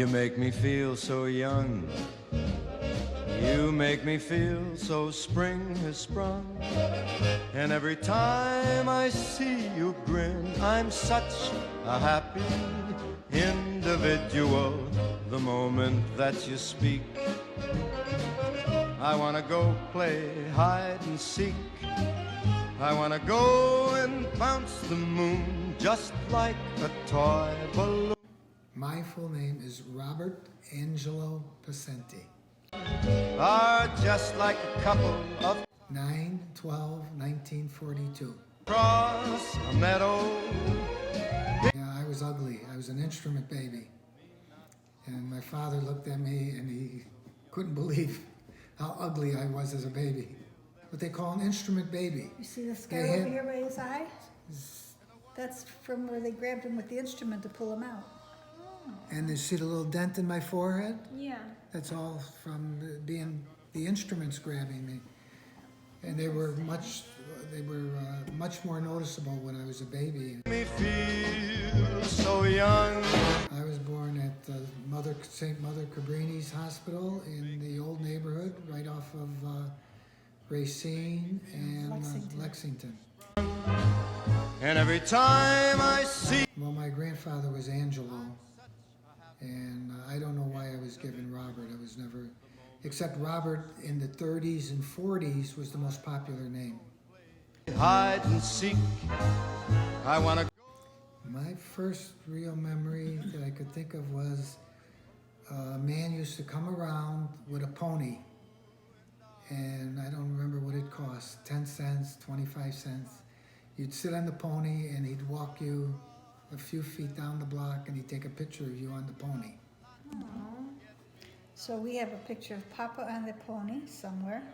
You make me feel so young. You make me feel so spring has sprung. And every time I see you grin, I'm such a happy individual. The moment that you speak, I wanna go play hide and seek. I wanna go and bounce the moon just like a toy balloon. My full name is Robert Angelo Pascente. Are just like a couple of 9/12/1942. across a meadow. Yeah, I was ugly. I was an instrument baby. And my father looked at me and he couldn't believe how ugly I was as a baby. What they call an instrument baby. You see the scar over here by his eye? That's from where they grabbed him with the instrument to pull him out. And you see the little dent in my forehead? Yeah. That's all from being the instruments grabbing me. And they were much more noticeable when I was a baby. Me feel so young. I was born at St. Mother Cabrini's Hospital in the old neighborhood, right off of Racine and Lexington. And every time I see. Well, my grandfather was Angelo, and I don't know why I was given Robert. I was never, except Robert in the 30s and 40s was the most popular name. Hide and seek. I wanna. My first real memory that I could think of was a man used to come around with a pony, and I don't remember what it cost, 10 cents, 25 cents. You'd sit on the pony and he'd walk you a few feet down the block and he'd take a picture of you on the pony. Aww. So we have a picture of Papa on the pony somewhere,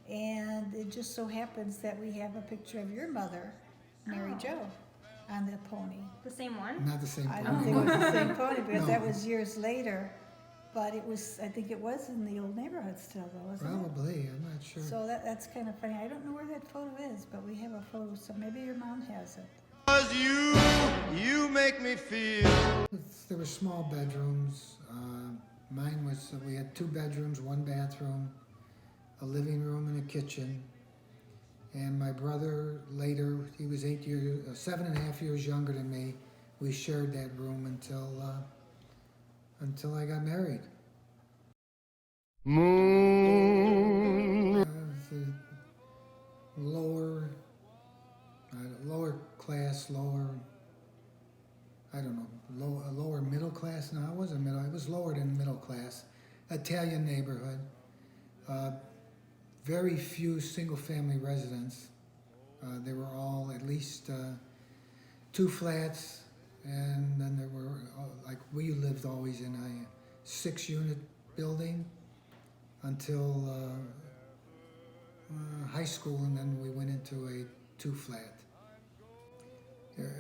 and it just so happens that we have a picture of your mother, Mary Jo, on the pony. The same one? Not the same pony. I don't think it was the same pony because No. that was years later, but it was, I think it was in the old neighborhood still though, wasn't it? Probably, I'm not sure. So that's kind of funny. I don't know where that photo is, but we have a photo, so maybe your mom has it. 'Cause you make me feel. There were small bedrooms. Mine was, we had 2 bedrooms, 1 bathroom, a living room and a kitchen. And my brother later, he was 7.5 years younger than me. We shared that room until I got married. Moon. The lower class, lower middle class. No, I wasn't middle. I was lower than middle class. Italian neighborhood. Very few single-family residents. They were all at least 2 flats, and then there were, like we lived always in a 6-unit building until high school, and then we went into a 2-flat.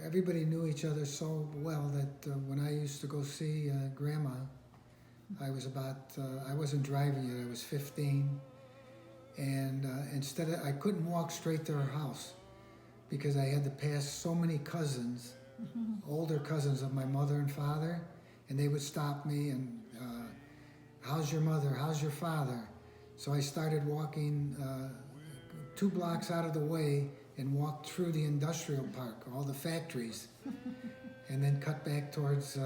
Everybody knew each other so well that when I used to go see Grandma, I wasn't driving yet, I was 15, and I couldn't walk straight to her house because I had to pass so many cousins, older cousins of my mother and father, and they would stop me and, how's your mother, how's your father? So I started walking 2 blocks out of the way and walked through the industrial park, all the factories, and then cut back towards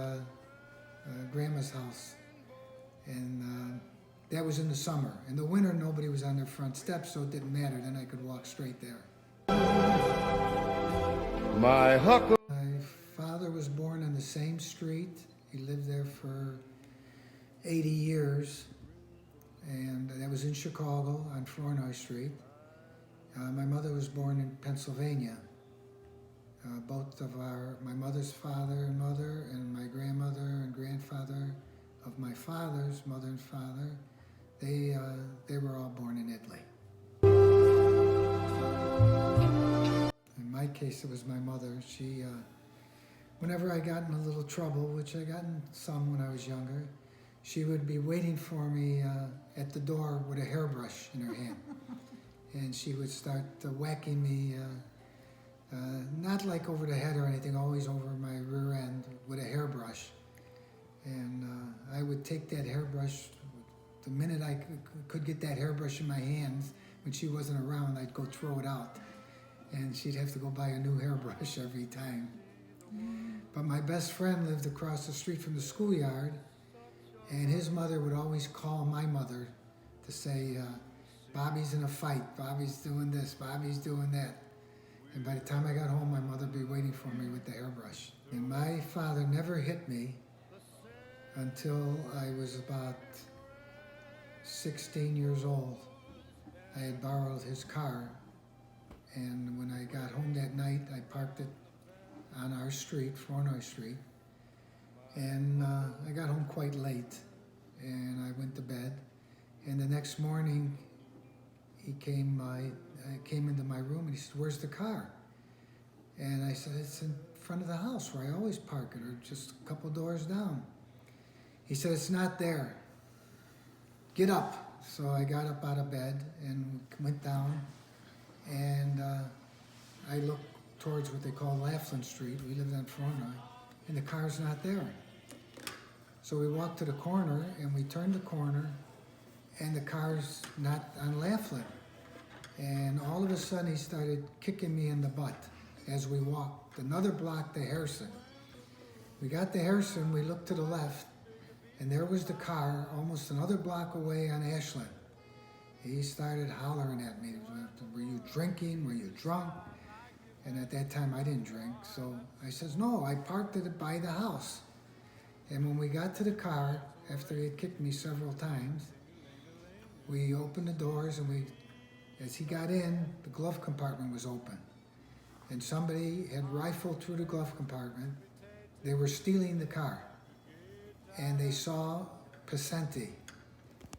Grandma's house. And that was in the summer. In the winter, nobody was on their front steps, so it didn't matter. Then I could walk straight there. My huckle. My father was born on the same street. He lived there for 80 years, and that was in Chicago on Flournoy Street. My mother was born in Pennsylvania. Both of my mother's father and mother, and my grandmother and grandfather of my father's mother and father, they were all born in Italy. In my case, it was my mother. She, whenever I got in a little trouble, which I got in some when I was younger, she would be waiting for me at the door with a hairbrush in her hand. And she would start whacking me, not like over the head or anything, always over my rear end with a hairbrush. And I would take that hairbrush, the minute I could get that hairbrush in my hands, when she wasn't around, I'd go throw it out. And she'd have to go buy a new hairbrush every time. But my best friend lived across the street from the schoolyard, and his mother would always call my mother to say, Bobby's in a fight, Bobby's doing this, Bobby's doing that. And by the time I got home, my mother would be waiting for me with the hairbrush. And my father never hit me until I was about 16 years old. I had borrowed his car, and when I got home that night, I parked it on our street, Flournoy Street, and I got home quite late, and I went to bed. And the next morning, he came. I came into my room, and he said, "Where's the car?" And I said, "It's in front of the house where I always park it, or just a couple doors down." He said, "It's not there. Get up." So I got up out of bed and went down, and I looked towards what they call Laughlin Street. We lived on Flournoy, and the car's not there. So we walked to the corner, and we turned the corner, and the car's not on Laughlin. And all of a sudden, he started kicking me in the butt as we walked another block to Harrison. We got to Harrison, we looked to the left, and there was the car almost another block away on Ashland. He started hollering at me, "Were you drinking? Were you drunk?" And at that time, I didn't drink. So I says, "No, I parked it by the house." And when we got to the car, after he had kicked me several times, we opened the doors, and as he got in, the glove compartment was open. And somebody had rifled through the glove compartment. They were stealing the car. And they saw Pascente,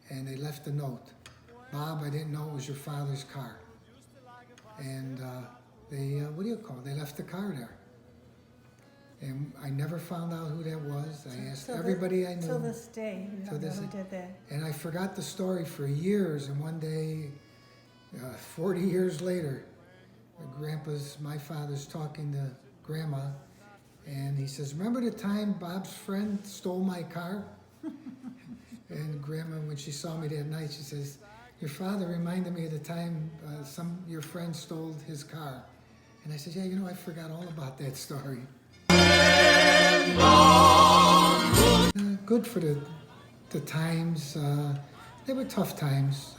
and they left a note. "Bob, I didn't know it was your father's car." And they left the car there. And I never found out who that was. I asked everybody I knew. Till this day, you don't know who did that. And I forgot the story for years, and one day, 40 years later, my father's talking to Grandma, and he says, "Remember the time Bob's friend stole my car?" And Grandma, when she saw me that night, she says, "Your father reminded me of the time your friend stole his car." And I said, "Yeah, I forgot all about that story." Good for the times. They were tough times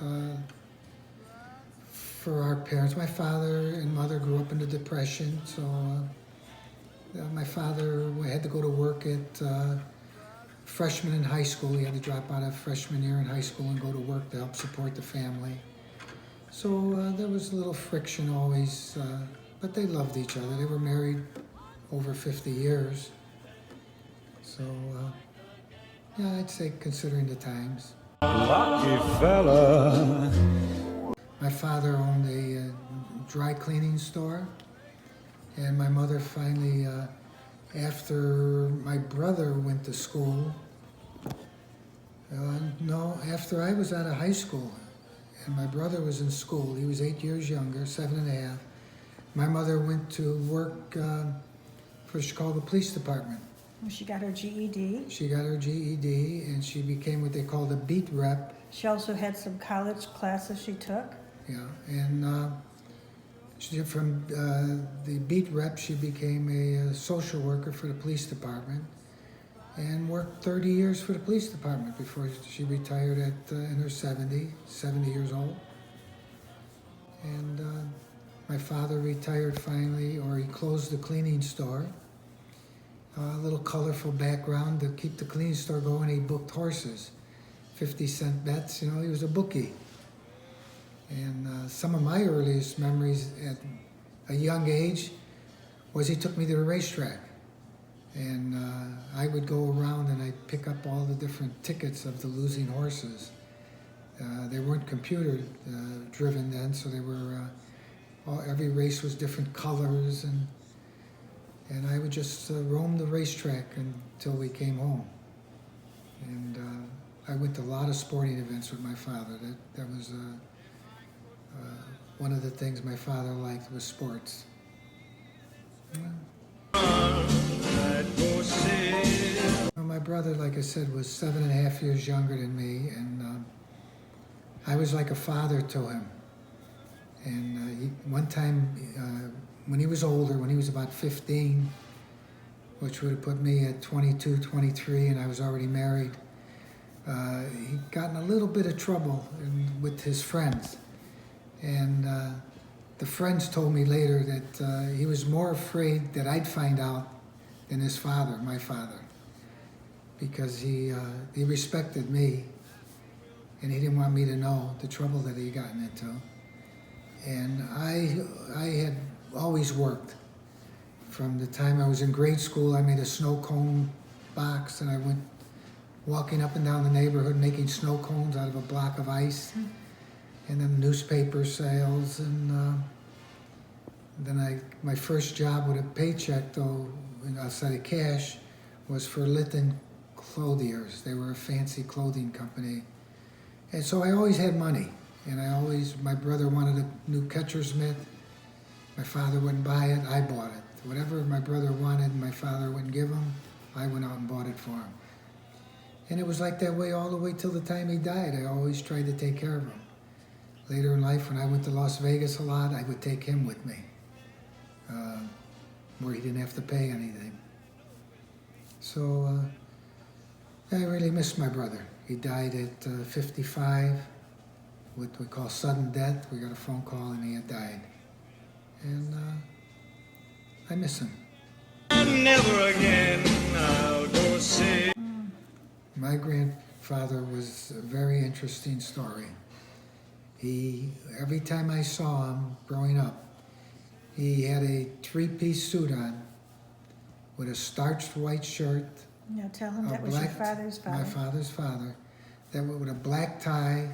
for our parents. My father and mother grew up in the Depression, so my father had to go to work at freshman in high school. He had to drop out of freshman year in high school and go to work to help support the family. So there was a little friction always, but they loved each other. They were married over 50 years. So, yeah, I'd say considering the times. Lucky fella. My father owned a dry cleaning store, and my mother finally, after my brother went to school, after I was out of high school, and my brother was in school, he was 8 years younger, 7.5, my mother went to work for the Chicago Police Department. She got her GED. She got her GED, and she became what they call the beat rep. She also had some college classes she took. Yeah, and from the beat rep, she became a social worker for the police department, and worked 30 years for the police department before she retired in her 70 years old. And my father retired finally, or he closed the cleaning store. A little colorful background to keep the cleaning store going. He booked horses, 50-cent bets. He was a bookie. And some of my earliest memories at a young age was he took me to the racetrack. And I would go around and I'd pick up all the different tickets of the losing horses. They weren't computer driven then, so they were, every race was different colors, and I would just roam the racetrack until we came home. And I went to a lot of sporting events with my father. That was one of the things my father liked was sports. Yeah. My my brother, like I said, was 7.5 years younger than me, and I was like a father to him. And one time, when he was older, when he was about 15, which would have put me at 22, 23, and I was already married, he got in a little bit of trouble with his friends. And the friends told me later that he was more afraid that I'd find out than his father, my father, because he respected me, and he didn't want me to know the trouble that he gotten into. And I had always worked. From the time I was in grade school, I made a snow cone box, and I went walking up and down the neighborhood making snow cones out of a block of ice. And then newspaper sales, and then my first job with a paycheck, though, outside of cash, was for Litton Clothiers. They were a fancy clothing company. And so I always had money, and my brother wanted a new catcher's mitt. My father wouldn't buy it, I bought it. Whatever my brother wanted and my father wouldn't give him, I went out and bought it for him. And it was like that way all the way till the time he died. I always tried to take care of him. Later in life, when I went to Las Vegas a lot, I would take him with me, where he didn't have to pay anything. So I really miss my brother. He died at 55, what we call sudden death. We got a phone call and he had died. And I miss him. Never again I'll go see. My grandfather was a very interesting story. Every time I saw him growing up, he had a three-piece suit on with a starched white shirt. Now tell him that was your father's father. My father's father. That with a black tie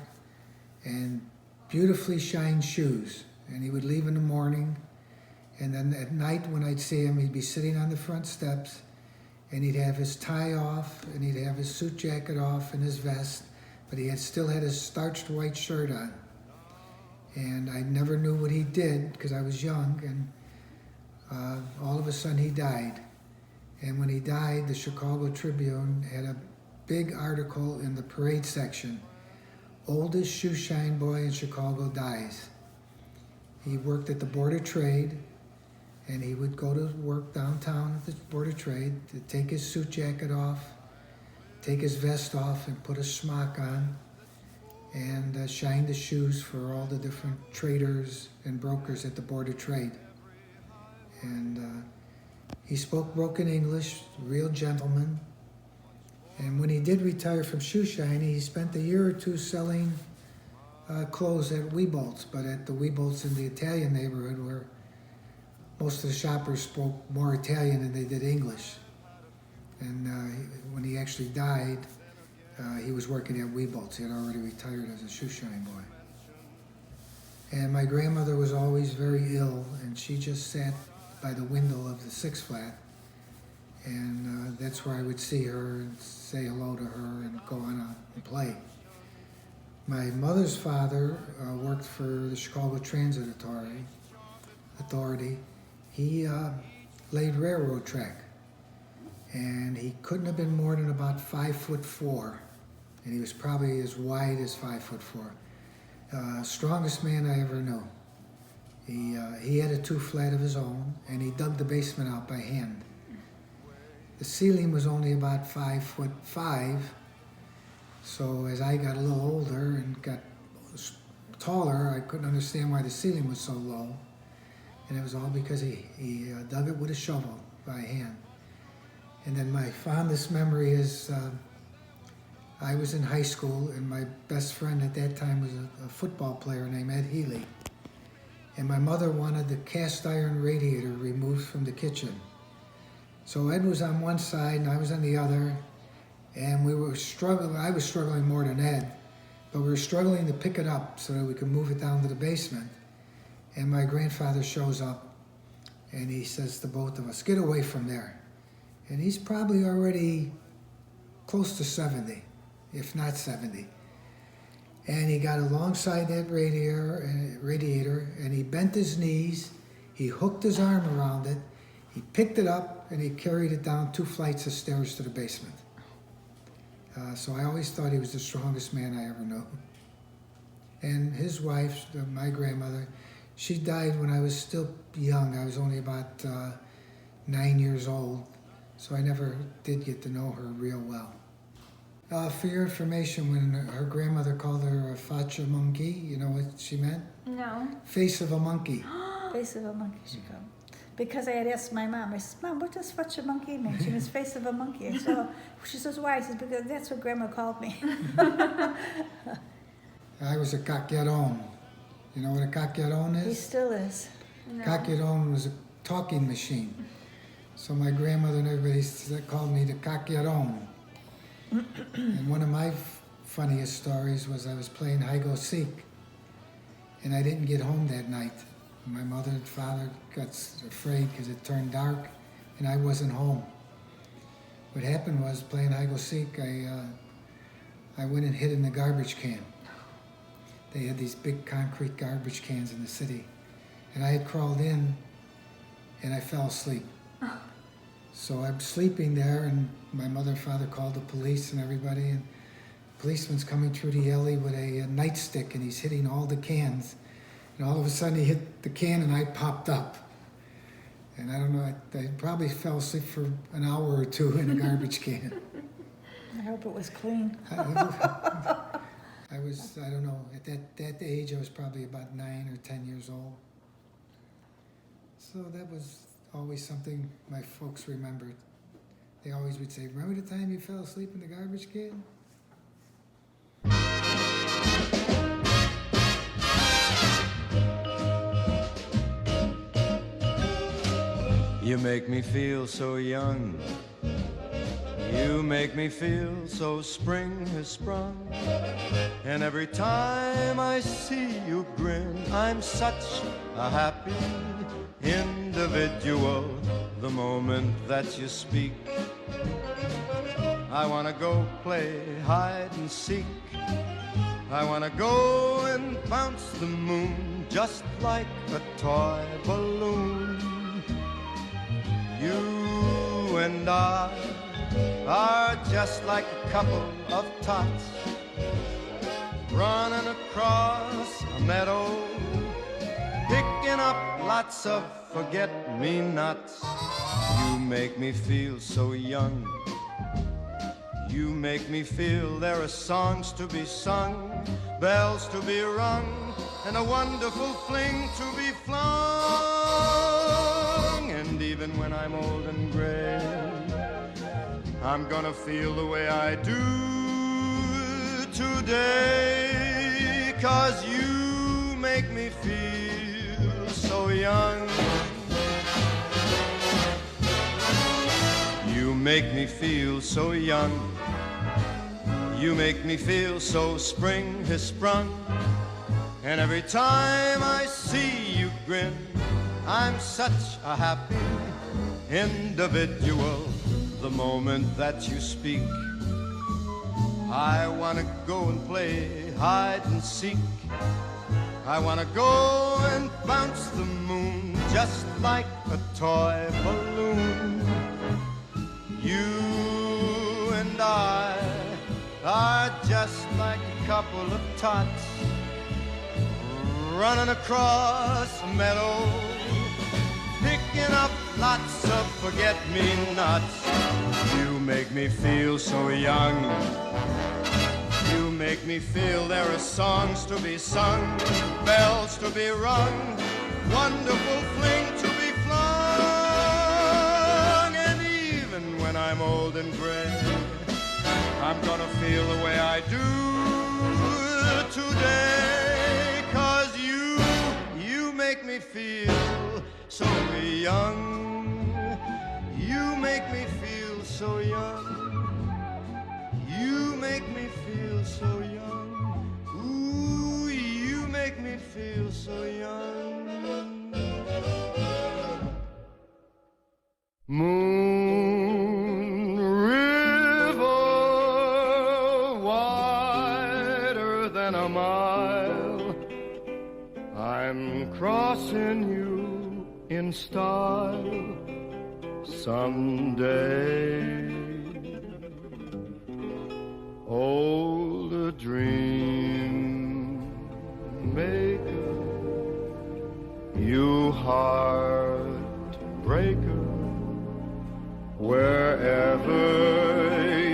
and beautifully shined shoes. And he would leave in the morning, and then at night when I'd see him, he'd be sitting on the front steps, and he'd have his tie off, and he'd have his suit jacket off and his vest, but he still had his starched white shirt on. And I never knew what he did because I was young, and all of a sudden he died. And when he died, the Chicago Tribune had a big article in the parade section. Oldest shoe shine boy in Chicago dies. He worked at the Board of Trade, and he would go to work downtown at the Board of Trade to take his suit jacket off, take his vest off, and put a smock on, and shine the shoes for all the different traders and brokers at the Board of Trade. And he spoke broken English, real gentleman. And when he did retire from shoe shining, he spent a year or two selling clothes at Weebolt's, but at the Weebolt's in the Italian neighborhood, where most of the shoppers spoke more Italian than they did English. And when he actually died, he was working at Weebolt's. He had already retired as a shoe shine boy. And my grandmother was always very ill, and she just sat by the window of the Six Flat, and that's where I would see her and say hello to her and go on out and play. My mother's father worked for the Chicago Transit Authority. He laid railroad track, and he couldn't have been more than about 5'4", and he was probably as wide as 5'4". Strongest man I ever knew. He had a 2-flat of his own, and he dug the basement out by hand. The ceiling was only about 5'5", so as I got a little older and got taller, I couldn't understand why the ceiling was so low, and it was all because he dug it with a shovel by hand. And then my fondest memory is I was in high school, and my best friend at that time was a football player named Ed Healy. And my mother wanted the cast iron radiator removed from the kitchen. So Ed was on one side and I was on the other, and we were struggling. I was struggling more than Ed, but we were struggling to pick it up so that we could move it down to the basement. And my grandfather shows up, and he says to both of us, "Get away from there." And he's probably already close to 70, if not 70. And he got alongside that radiator, and he bent his knees, he hooked his arm around it, he picked it up, and he carried it down 2 flights of stairs to the basement. So I always thought he was the strongest man I ever knew. And his wife, my grandmother, she died when I was still young. I was only about 9 years old, so I never did get to know her real well. For your information, when her grandmother called her a facha monkey, you know what she meant? No. Face of a monkey. Face of a monkey, she called. Because I had asked my mom, I said, Mom, what does facha monkey mean? She means face of a monkey. I said, oh. She says, why? I said, because that's what Grandma called me. I was a caqueron. You know what a caqueron He is? still is. No. Caqueron was a talking machine. So my grandmother and everybody called me the caqueron. And one of my funniest stories was I was playing hide-go-seek, and I didn't get home that night. My mother and father got afraid because it turned dark, and I wasn't home. What happened was, playing hide-go-seek, I went and hid in the garbage can. They had these big concrete garbage cans in the city, and I had crawled in, and I fell asleep. So I'm sleeping there, and my mother and father called the police and everybody, and the policeman's coming through the alley with a nightstick, and he's hitting all the cans. And all of a sudden he hit the can, and I popped up. And I don't know, I probably fell asleep for an hour or two in a garbage can. I hope it was clean. I don't know, at that age I was probably about 9 or 10 years old. So that was always something my folks remembered. They always would say, remember the time you fell asleep in the garbage can? You make me feel so young. You make me feel so spring has sprung. And every time I see you grin, I'm such a happy individual. The moment that you speak, I wanna go play hide and seek. I wanna go and bounce the moon just like a toy balloon. You and I are just like a couple of tots running across a meadow, picking up lots of forget-me-nots. You make me feel so young. You make me feel there are songs to be sung, bells to be rung, and a wonderful fling to be flung. And even when I'm old and gray, I'm gonna feel the way I do today, 'cause you make me feel so young. You make me feel so young. You make me feel so spring has sprung. And every time I see you grin, I'm such a happy individual. The moment that you speak, I wanna go and play hide and seek. I wanna go and bounce the moon just like a toy balloon. You and I are just like a couple of tots running across a meadow, picking up lots of forget-me-nots. You make me feel so young. You make me feel there are songs to be sung, bells to be rung, wonderful fling to be flung. And even when I'm old and gray, I'm gonna feel the way I do today, 'cause you make me feel so young. You make me feel so young. You make me feel so young. Ooh, you make me feel so young. Moon river wider than a mile, I'm crossing you in style someday. dream maker, you heartbreaker, wherever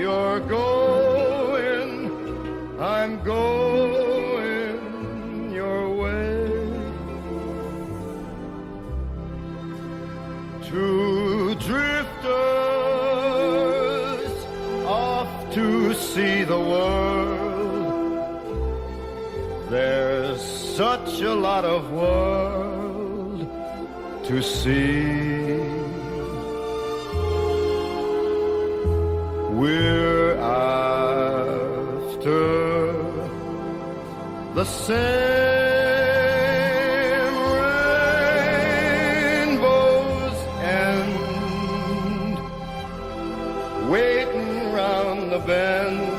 you're going, I'm going your way. Two drifters off to see the world. There's such a lot of world to see. We're after the same rainbow's end, waiting round the bend.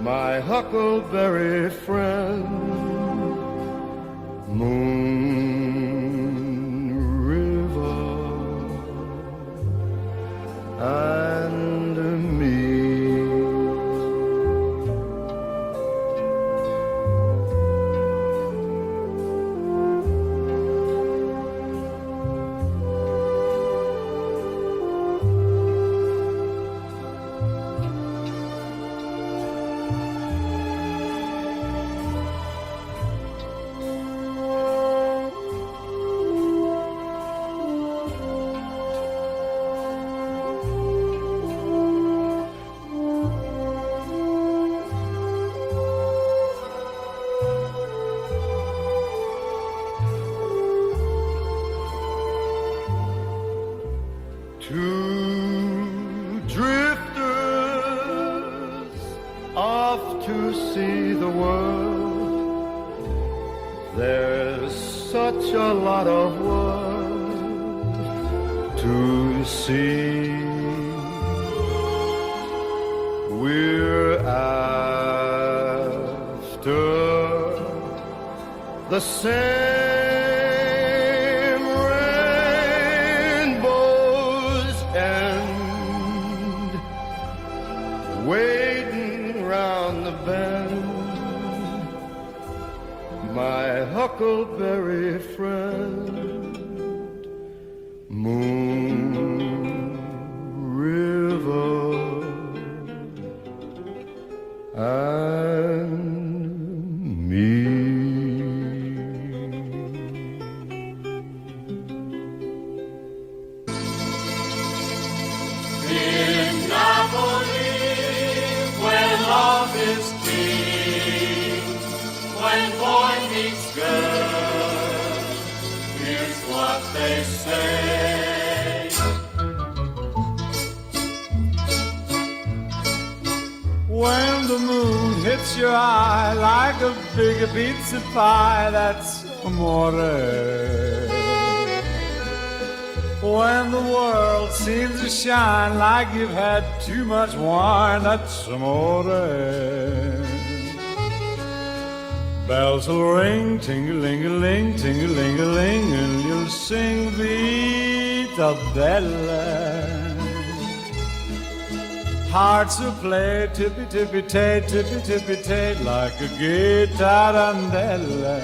My huckleberry friend, Moon River, and me. Two drifters off to see the world. There's such a lot of world to see. We're after the same rainbow's end, waiting round the bend. My huckleberry friend, Moon River, and me. In Napoli, where love is king, when boy meets girl, here's what they say. When the moon hits your eye like a big pizza pie, that's amore. When the world seems to shine like you've had too much wine, that's amore. Bells will ring, ting-a-ling-a-ling, ting-a-ling-a-ling, and you'll sing Vita Bella. Hearts will play tippy-tippy-tay, tippy-tippy-tay, like a gay tarantella.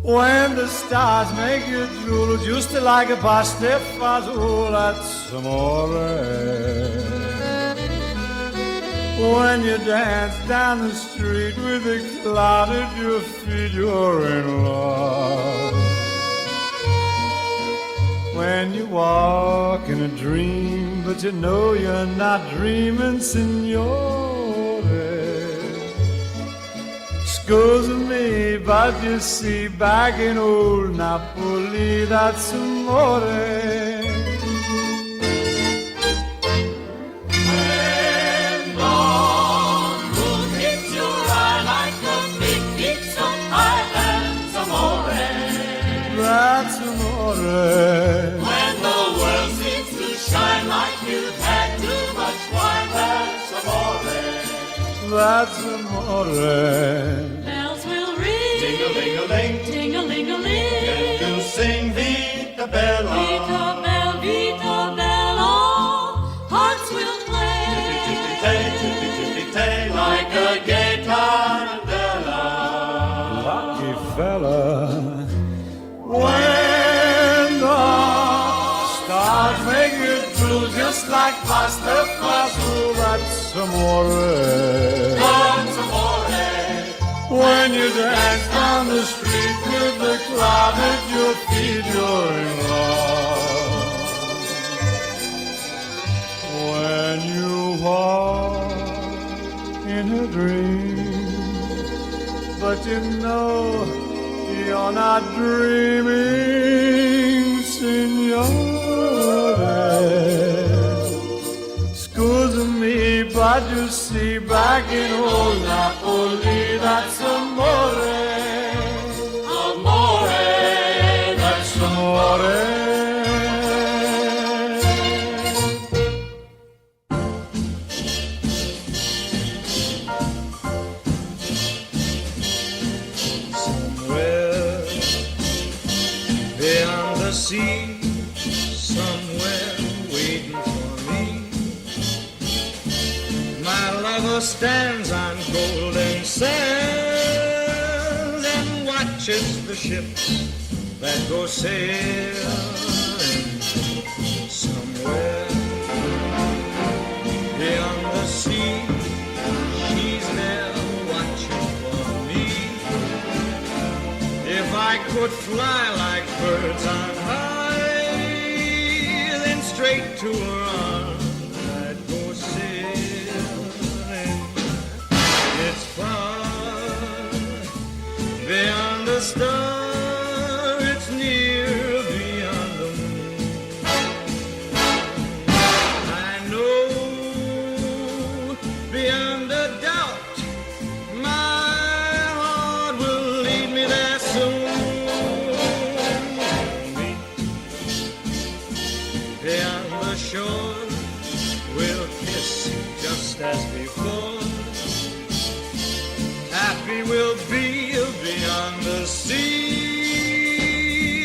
When the stars make you drool, just like a pasta fazool, that's amore. When you dance down the street with a cloud at your feet, you're in love. When you walk in a dream, but you know you're not dreaming, signore. Scusa me, but you see, back in old Napoli, that's amore. When long moon hits your eye like a big pizza pie, that's amore. That's amore. When the world seems to shine like you've had too much wine, that's amore. That's amore. Bells will ring, Ting-a-ling-a-ling, ting-a-ling-a-ling, and you'll sing Vita Bella. Vita Bella, Vita Bella. Hearts will play, lucky fella. When the stars make it blue, just like pasta fasul, that's amore. That's amore. When you dance down the street with the cloud at your feet, you're in love. When you walk in a dream, but you know you're not dreaming, signore. Scusa me, but you see, back in old Napoli, that's amore. Amore, that's Amore. Somewhere beyond the sea, somewhere waiting for me, my lover stands on golden sands and watches the ships that go sailing. Somewhere beyond the sea, she's there watching for me. If I could fly like birds on high, then straight to her arms I'd go sailing. It's far beyond the star, it's near beyond the moon. I know beyond a doubt my heart will lead me there soon. Meet beyond the shore, we'll kiss just as before. Happy we'll be beyond the sea,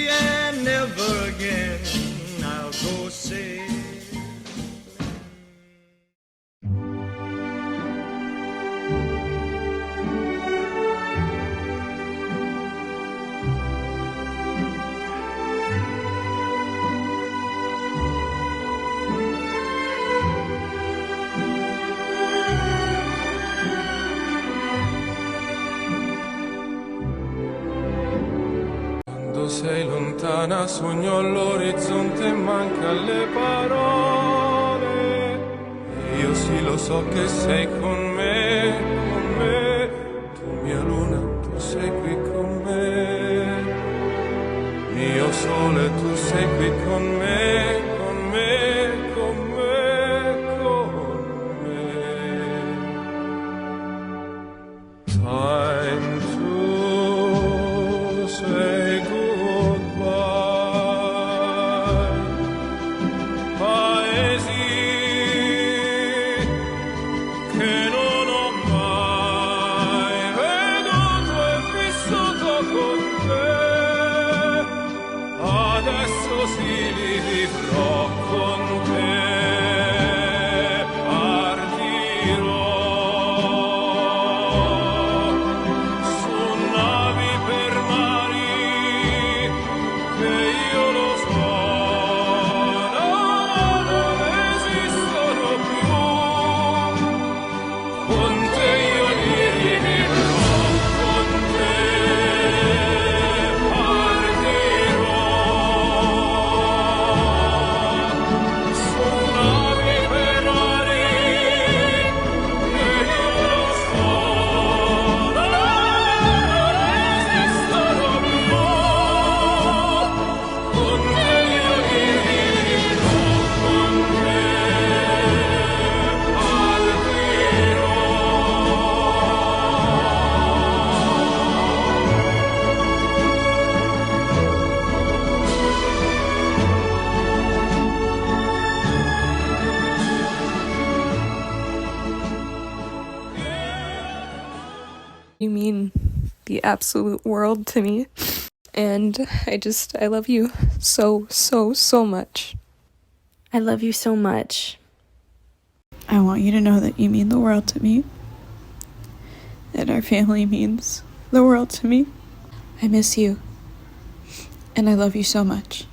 and never again I'll go sailing. Quando sei lontana sogno all'orizzonte e manca le parole. E io sì lo so che sei con me, con me. Tu mia luna, tu sei qui con me. Mio sole, tu sei qui con me, con me, con me, con me. Time to say goodbye. Paesi che non ho mai veduto e vissuto con te. Adesso sì li vivrò con te. Partirò su navi per mari che io lo so non esistono più. Con te io li vivrò, con te partirò su navi per mari che io lo so non esistono più. Con te io li vivrò, con te partirò. You mean the absolute world to me. And I love you so, so, so much. I love you so much. I want you to know that you mean the world to me. That our family means the world to me. I miss you. And I love you so much.